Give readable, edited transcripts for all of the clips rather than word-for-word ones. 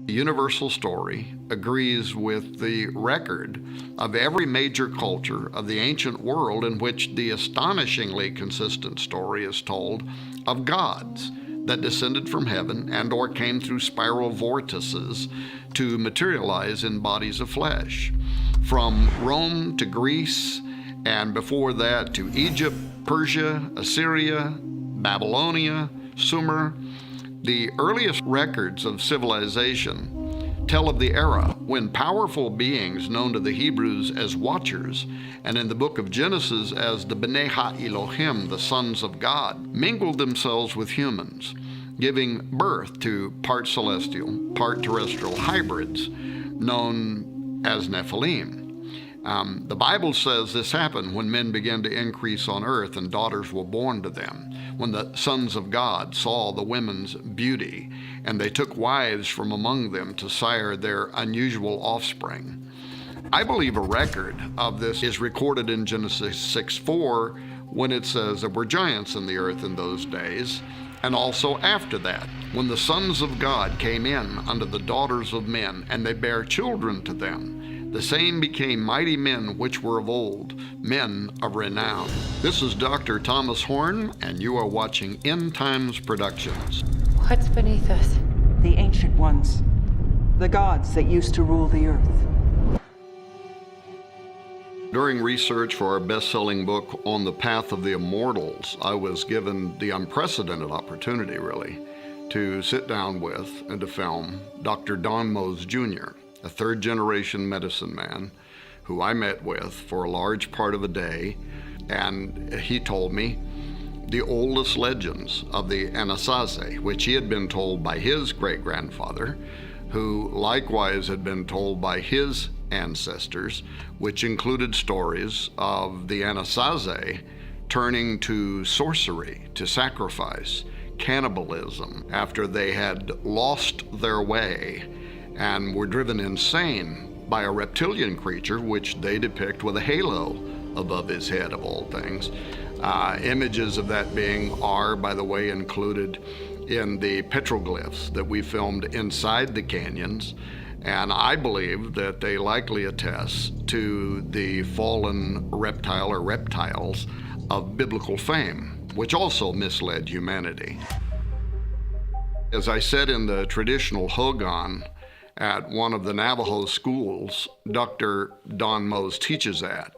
universal story agrees with the record of every major culture of the ancient world in which the astonishingly consistent story is told of gods that descended from heaven and or came through spiral vortices to materialize in bodies of flesh. From Rome to Greece, and before that to Egypt, Persia, Assyria, Babylonia, Sumer, the earliest records of civilization tell of the era when powerful beings known to the Hebrews as Watchers, and in the book of Genesis as the B'nai Ha-Elohim, the sons of God, mingled themselves with humans, giving birth to part celestial, part terrestrial hybrids known as Nephilim. The Bible says this happened when men began to increase on earth and daughters were born to them, when the sons of God saw the women's beauty, and they took wives from among them to sire their unusual offspring. I believe a record of this is recorded in Genesis 6:4, when it says there were giants in the earth in those days, and also after that, when the sons of God came in unto the daughters of men, and they bare children to them. The same became mighty men which were of old, men of renown. This is Dr. Thomas Horn, and you are watching End Times Productions. What's beneath us? The ancient ones. The gods that used to rule the earth. During research for our best-selling book, On the Path of the Immortals, I was given the unprecedented opportunity, really, to sit down with and to film Dr. Don Mose Jr., a third-generation medicine man who I met with for a large part of a day, and he told me the oldest legends of the Anasazi, which he had been told by his great-grandfather, who likewise had been told by his ancestors, which included stories of the Anasazi turning to sorcery, to sacrifice, cannibalism, after they had lost their way and were driven insane by a reptilian creature, which they depict with a halo above his head, of all things. Images of that being are, by the way, included in the petroglyphs that we filmed inside the canyons, and I believe that they likely attest to the fallen reptile or reptiles of biblical fame, which also misled humanity. As I said in the traditional Hogan at one of the Navajo schools Dr. Don Mose teaches at,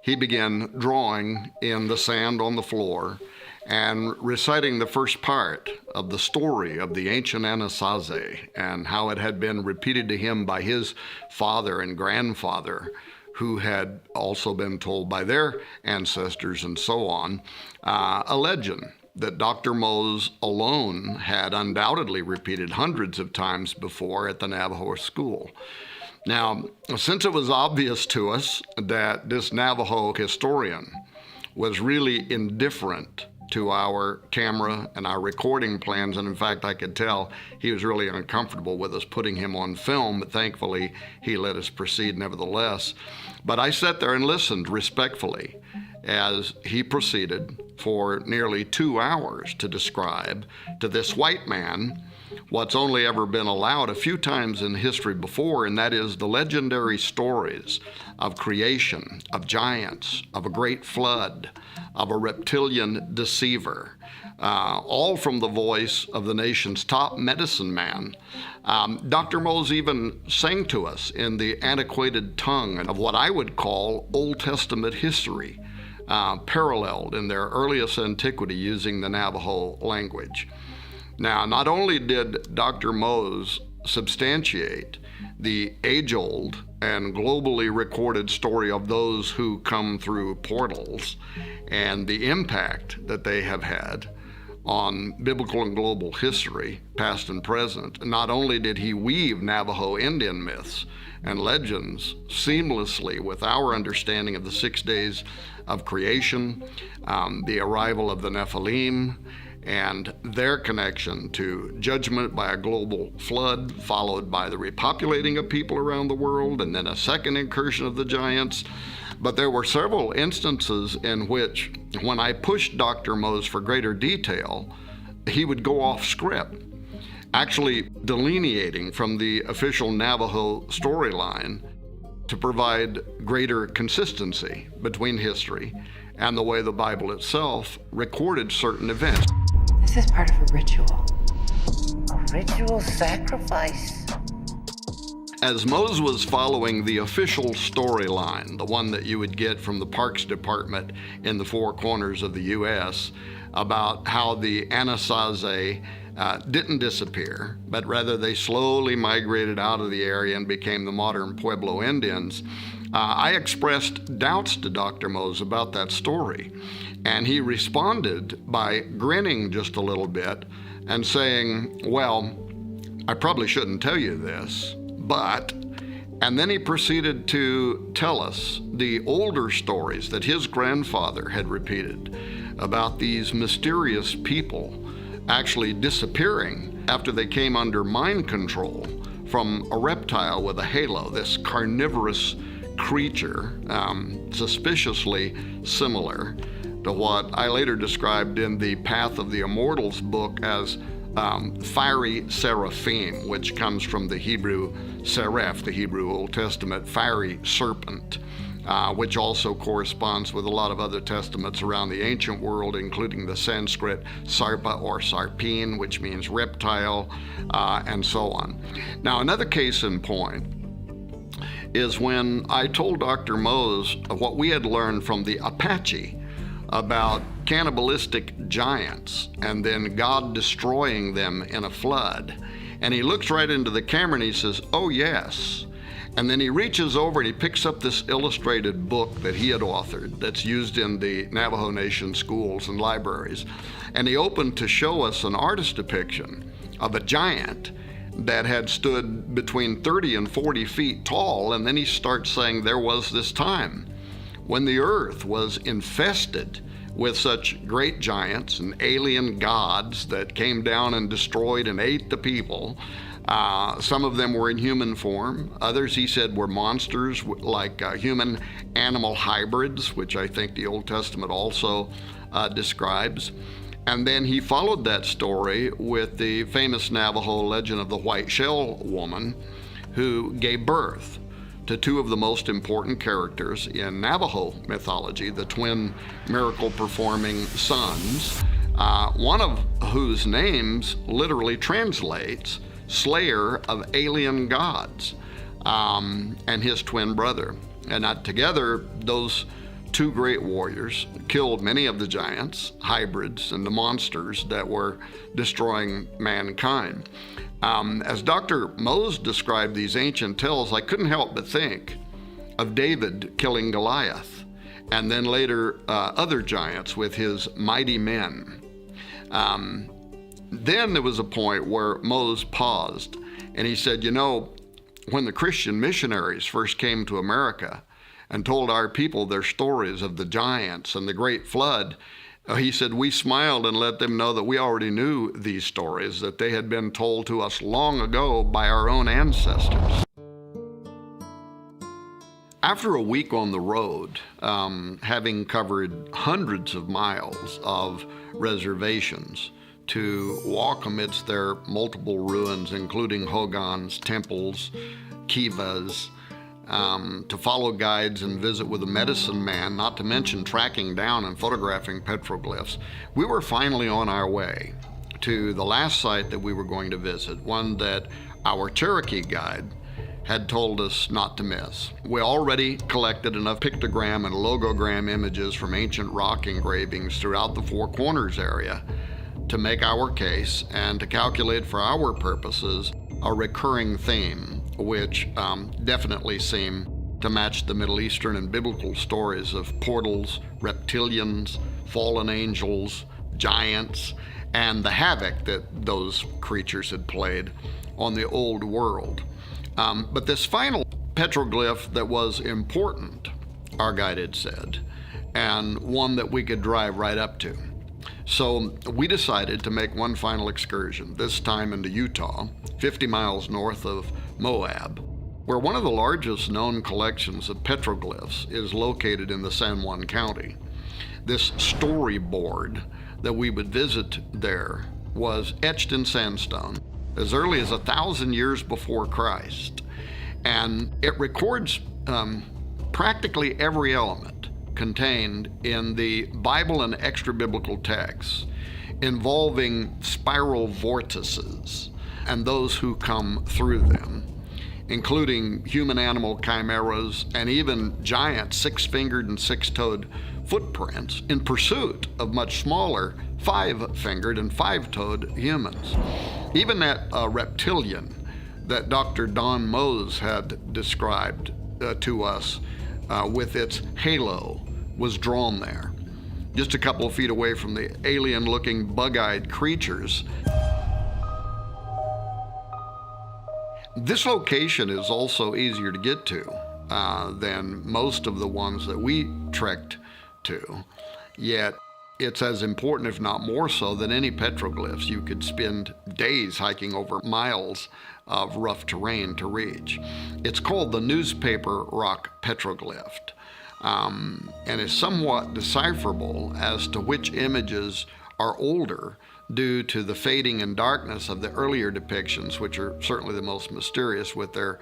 he began drawing in the sand on the floor and reciting the first part of the story of the ancient Anasazi and how it had been repeated to him by his father and grandfather, who had also been told by their ancestors and so on, a legend that Dr. Mose alone had undoubtedly repeated hundreds of times before at the Navajo school. Now, since it was obvious to us that this Navajo historian was really indifferent to our camera and our recording plans, and in fact I could tell he was really uncomfortable with us putting him on film, but thankfully he let us proceed nevertheless. But I sat there and listened respectfully as he proceeded for nearly 2 hours to describe to this white man what's only ever been allowed a few times in history before, and that is the legendary stories of creation, of giants, of a great flood, of a reptilian deceiver, all from the voice of the nation's top medicine man. Dr. Mose even sang to us in the antiquated tongue of what I would call Old Testament history, paralleled in their earliest antiquity using the Navajo language. Now, not only did Dr. Mose substantiate the age-old and globally recorded story of those who come through portals and the impact that they have had on biblical and global history, past and present, not only did he weave Navajo Indian myths and legends seamlessly with our understanding of the 6 days of creation, the arrival of the Nephilim, and their connection to judgment by a global flood, followed by the repopulating of people around the world, and then a second incursion of the giants. But there were several instances in which, when I pushed Dr. Mose for greater detail, he would go off script. actually delineating from the official Navajo storyline to provide greater consistency between history and the way the Bible itself recorded certain events. This is part of a ritual. A ritual sacrifice? As Mose was following the official storyline, the one that you would get from the Parks Department in the Four Corners of the U.S., about how the Anasazi didn't disappear, but rather they slowly migrated out of the area and became the modern Pueblo Indians, I expressed doubts to Dr. Mose about that story. And he responded by grinning just a little bit and saying, well, I probably shouldn't tell you this, but, and then he proceeded to tell us the older stories that his grandfather had repeated about these mysterious people actually disappearing after they came under mind control from a reptile with a halo, this carnivorous creature, suspiciously similar to what I later described in the Path of the Immortals book as fiery seraphim, which comes from the Hebrew seraph, the Hebrew Old Testament fiery serpent, which also corresponds with a lot of other testaments around the ancient world, including the Sanskrit sarpa or sarpeen, which means reptile, and so on. Now, another case in point is when I told Dr. Mose what we had learned from the Apache about cannibalistic giants and then God destroying them in a flood. And he looks right into the camera and he says, oh yes. And then he reaches over and he picks up this illustrated book that he had authored that's used in the Navajo Nation schools and libraries. And he opened to show us an artist depiction of a giant that had stood between 30 and 40 feet tall. And then he starts saying there was this time when the earth was infested with such great giants and alien gods that came down and destroyed and ate the people. Some of them were in human form. Others, he said, were monsters like human-animal hybrids, which I think the Old Testament also describes. And then he followed that story with the famous Navajo legend of the White Shell Woman, who gave birth to two of the most important characters in Navajo mythology, the twin miracle-performing sons, one of whose names literally translates slayer of alien gods, and his twin brother. And together, those two great warriors killed many of the giants, hybrids, and the monsters that were destroying mankind. As Dr. Mose described these ancient tales, I couldn't help but think of David killing Goliath, and then later other giants with his mighty men. Then there was a point where Mose paused, and he said, you know, when the Christian missionaries first came to America and told our people their stories of the giants and the great flood, he said, we smiled and let them know that we already knew these stories, that they had been told to us long ago by our own ancestors. After a week on the road, having covered hundreds of miles of reservations to walk amidst their multiple ruins, including hogans, temples, kivas, to follow guides and visit with a medicine man, not to mention tracking down and photographing petroglyphs, we were finally on our way to the last site that we were going to visit, one that our Cherokee guide had told us not to miss. We already collected enough pictogram and logogram images from ancient rock engravings throughout the Four Corners area to make our case and to calculate for our purposes a recurring theme, which definitely seemed to match the Middle Eastern and biblical stories of portals, reptilians, fallen angels, giants, and the havoc that those creatures had played on the old world. But this final petroglyph that was important, our guide had said, and one that we could drive right up to. So we decided to make one final excursion, this time into Utah, 50 miles north of Moab, where one of the largest known collections of petroglyphs is located in the San Juan County. This storyboard that we would visit there was etched in sandstone as early as 1,000 years before Christ. And it records practically every element contained in the Bible and extra-biblical texts involving spiral vortices and those who come through them, including human-animal chimeras and even giant six-fingered and six-toed footprints in pursuit of much smaller five-fingered and five-toed humans. Even that reptilian that Dr. Don Mose had described to us with its halo was drawn there, just a couple of feet away from the alien-looking bug-eyed creatures. This location is also easier to get to than most of the ones that we trekked to, yet it's as important, if not more so, than any petroglyphs. You could spend days hiking over miles of rough terrain to reach. It's called the Newspaper Rock Petroglyph, and is somewhat decipherable as to which images are older due to the fading and darkness of the earlier depictions, which are certainly the most mysterious, with their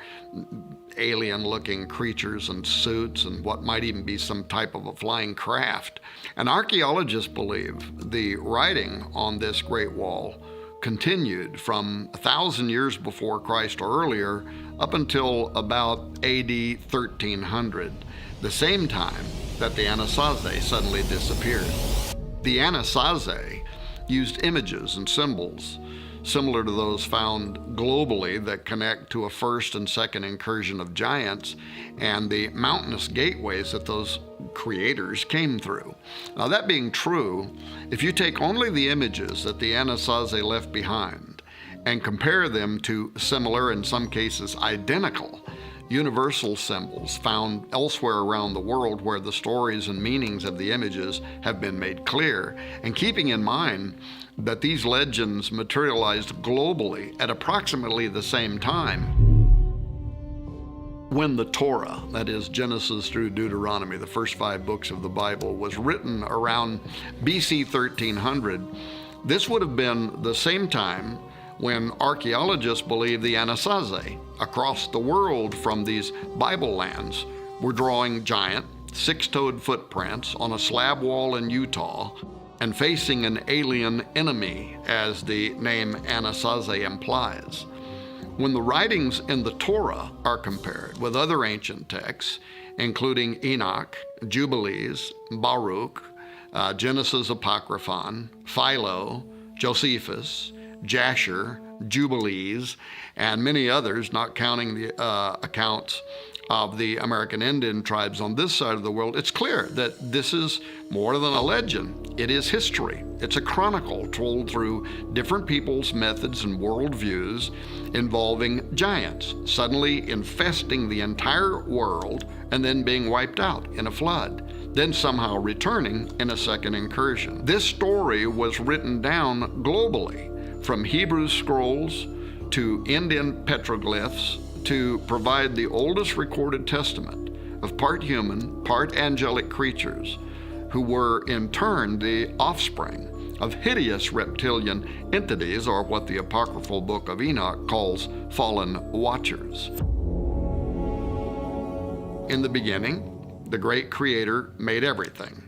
alien-looking creatures and suits and what might even be some type of a flying craft. And archaeologists believe the writing on this Great Wall continued from 1,000 years before Christ or earlier up until about AD 1300, the same time that the Anasazi suddenly disappeared. The Anasazi used images and symbols similar to those found globally that connect to a first and second incursion of giants and the mountainous gateways that those creators came through. Now, that being true, if you take only the images that the Anasazi left behind and compare them to similar, in some cases identical, universal symbols found elsewhere around the world where the stories and meanings of the images have been made clear, and keeping in mind that these legends materialized globally at approximately the same time, when the Torah, that is Genesis through Deuteronomy, the first 5 books of the Bible, was written around BC 1300, this would have been the same time when archaeologists believe the Anasazi across the world from these Bible lands were drawing giant six-toed footprints on a slab wall in Utah and facing an alien enemy, as the name Anasazi implies. When the writings in the Torah are compared with other ancient texts, including Enoch, Jubilees, Baruch, Genesis Apocryphon, Philo, Josephus, Jasher, Jubilees, and many others, not counting the accounts of the American Indian tribes on this side of the world, it's clear that this is more than a legend. It is history. It's a chronicle told through different people's methods and worldviews involving giants suddenly infesting the entire world and then being wiped out in a flood, then somehow returning in a second incursion. This story was written down globally, from Hebrew scrolls to Indian petroglyphs, to provide the oldest recorded testament of part human, part angelic creatures who were in turn the offspring of hideous reptilian entities, or what the apocryphal book of Enoch calls fallen watchers. In the beginning, the great creator made everything.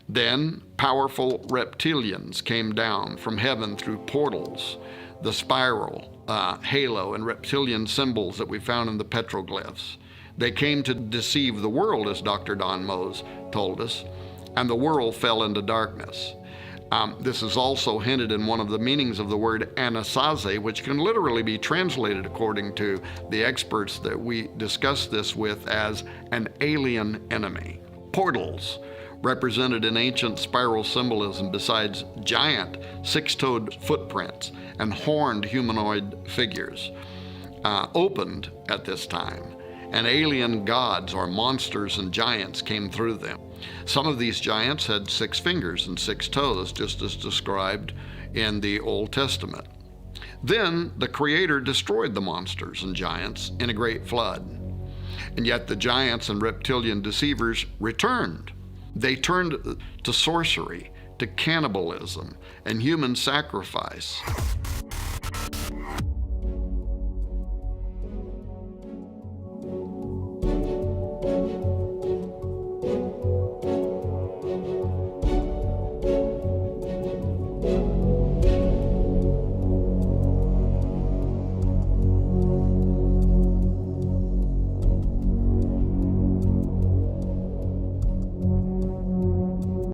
Then powerful reptilians came down from heaven through portals, the spiral, halo, and reptilian symbols that we found in the petroglyphs. They came to deceive the world, as Dr. Don Mose told us, and the world fell into darkness. This is also hinted in one of the meanings of the word Anasazi, which can literally be translated, according to the experts that we discussed this with, as an alien enemy. Portals, represented in ancient spiral symbolism besides giant six-toed footprints and horned humanoid figures, opened at this time, and alien gods or monsters and giants came through them. Some of these giants had 6 fingers and 6 toes, just as described in the Old Testament. Then the Creator destroyed the monsters and giants in a great flood. And yet the giants and reptilian deceivers returned. They turned to sorcery, to cannibalism, and human sacrifice.